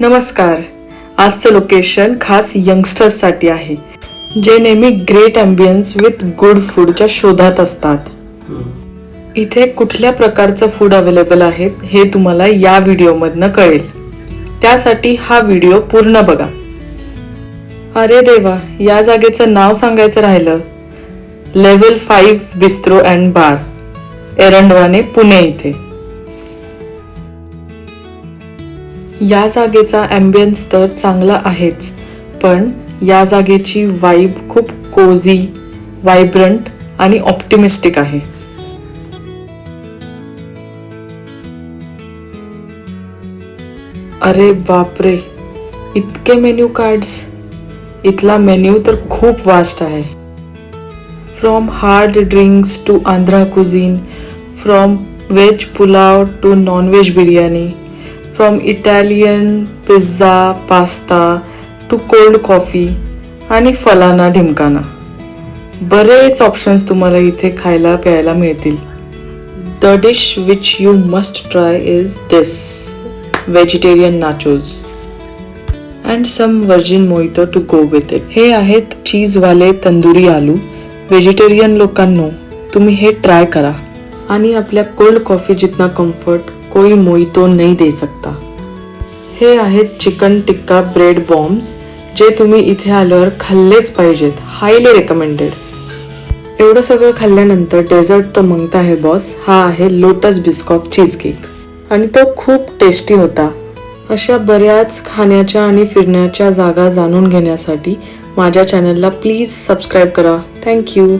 नमस्कार. आजचं लोकेशन खास यंगस्टर्ससाठी आहे, जे नेहमी ग्रेट ॲम्बियन्स विथ गुड फूडच्या शोधात असतात. इथे कुठल्या प्रकारचं फूड अवेलेबल आहे हे तुम्हाला या व्हिडिओमधनं कळेल. त्यासाठी हा व्हिडिओ पूर्ण बघा. अरे देवा, या जागेचं नाव सांगायचं राहिलं. लेव्हल 5 बिस्ट्रो अँड बार, एरंडवाने, पुणे इथे. या जागेचा ॲम्बियन्स तर चांगला आहेच, पण या जागेची वाईब खूप कोझी, व्हायब्रंट आणि ऑप्टिमिस्टिक आहे. अरे बापरे, इतके मेन्यू कार्ड्स. इथला मेन्यू तर खूप वास्ट आहे. From hard drinks to Andhra cuisine, from veg pulao to non-veg biryani, from Italian pizza, pasta to cold coffee आणि फलाना ढिमकाना. बरेच ऑप्शन्स तुम्हाला इथे खायला प्यायला मिळतील. The dish which you must try is this vegetarian nachos and some virgin mojito to go with it. हे आहेत चीजवाले तंदुरी आलू. व्हेजिटेरियन लोकांनो, तुम्ही हे ट्राय करा. आणि आपल्या कोल्ड कॉफी जितना कम्फर्ट कोई मोहितो नहीं दे सकता. हे आहेत चिकन टिक्का ब्रेड बॉम्ब्स, जे तुम्ही इथे आल्यावर खाल्लेच पाहिजेत. Highly recommended. एवढं सगळं खाल्ल्यानंतर डेझर्ट तो मागता है बॉस. हा आहे लोटस बिस्कॉफ चीज केक आणि तो खूप टेस्टी होता. अशा बऱ्याच खाण्याच्या आणि फिरण्याच्या जागा जाणून घेण्यासाठी माझ्या चॅनलला प्लीज सबस्क्राईब करा. थँक्यू.